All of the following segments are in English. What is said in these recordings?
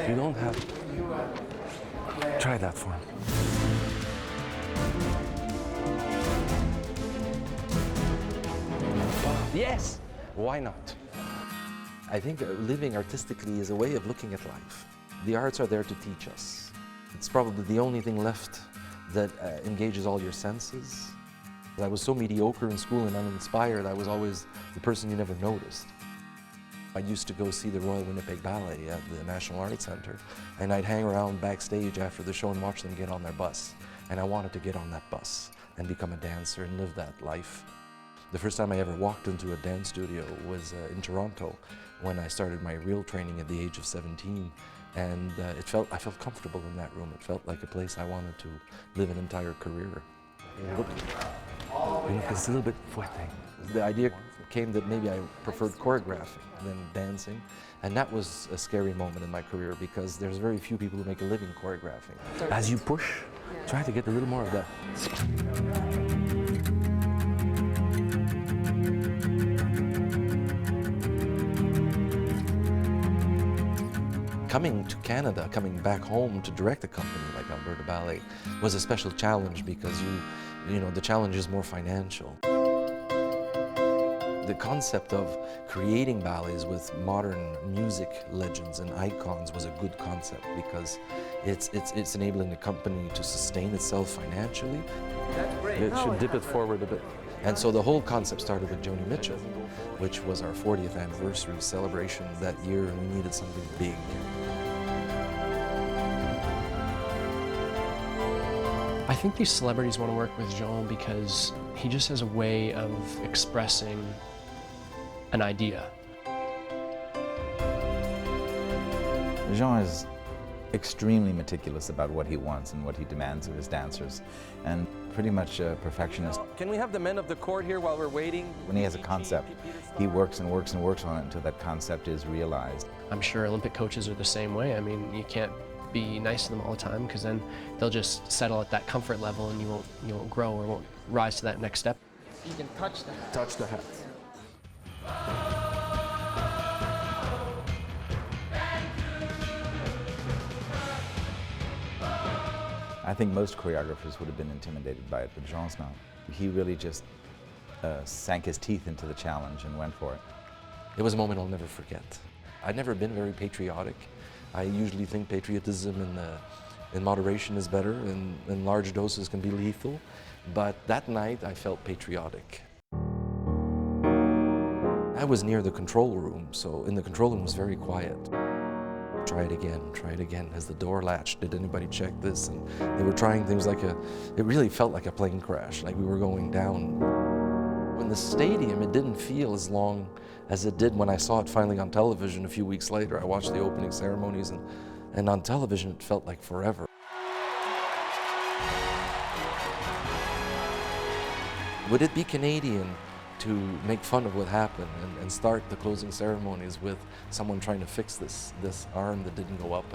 If you don't have, try that for him. Yes, why not? I think living artistically is a way of looking at life. The arts are there to teach us. It's probably the only thing left that engages all your senses. I was so mediocre in school and uninspired, I was always the person you never noticed. I used to go see the Royal Winnipeg Ballet at the National Arts Centre, and I'd hang around backstage after the show and watch them get on their bus. And I wanted to get on that bus and become a dancer and live that life. The first time I ever walked into a dance studio was in Toronto when I started my real training at the age of 17. And I felt comfortable in that room. It felt like a place I wanted to live an entire career. It's a little bit fouetté. The idea came that maybe I preferred choreographing than dancing. And that was a scary moment in my career because there's very few people who make a living choreographing. As you push, try to get a little more of that. Coming to Canada, coming back home to direct a company like Alberta Ballet was a special challenge because you know, the challenge is more financial. The concept of creating ballets with modern music legends and icons was a good concept because it's enabling the company to sustain itself financially. That's great. It should dip it forward a bit. And so the whole concept started with Joni Mitchell, which was our 40th anniversary celebration that year, and we needed something big. I think these celebrities want to work with Jean because he just has a way of expressing an idea. Jean is extremely meticulous about what he wants and what he demands of his dancers, and pretty much a perfectionist. Can we have the men of the court here while we're waiting? When he has a concept, he works and works and works on it until that concept is realized. I'm sure Olympic coaches are the same way. I mean, you can't be nice to them all the time because then they'll just settle at that comfort level and you won't grow or won't rise to that next step. You can touch the hat. Touch the hat. I think most choreographers would have been intimidated by it, but Jean's not. He really just sank his teeth into the challenge and went for it. It was a moment I'll never forget. I'd never been very patriotic. I usually think patriotism in moderation is better, and large doses can be lethal. But that night, I felt patriotic. I was near the control room, so in the control room it was very quiet. Try it again. As the door latched, did anybody check this? And they were trying things like it really felt like a plane crash, like we were going down. In the stadium, it didn't feel as long as it did when I saw it finally on television a few weeks later. I watched the opening ceremonies, and on television it felt like forever. Would it be Canadian to make fun of what happened and start the closing ceremonies with someone trying to fix this arm that didn't go up?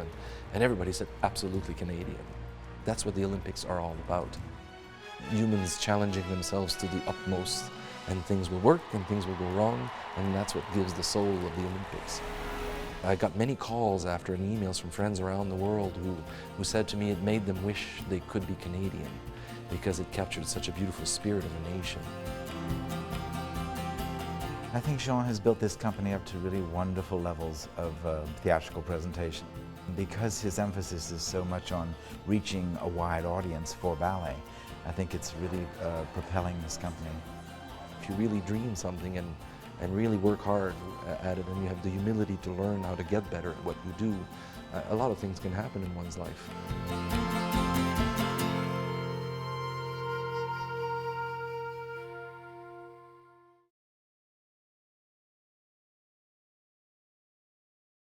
And everybody said, absolutely Canadian. That's what the Olympics are all about. Humans challenging themselves to the utmost, and things will work and things will go wrong, and that's what gives the soul of the Olympics. I got many calls after and emails from friends around the world who said to me it made them wish they could be Canadian because it captured such a beautiful spirit of a nation. I think Jean has built this company up to really wonderful levels of theatrical presentation. Because his emphasis is so much on reaching a wide audience for ballet, I think it's really propelling this company. If you really dream something and really work hard at it, and you have the humility to learn how to get better at what you do, a lot of things can happen in one's life.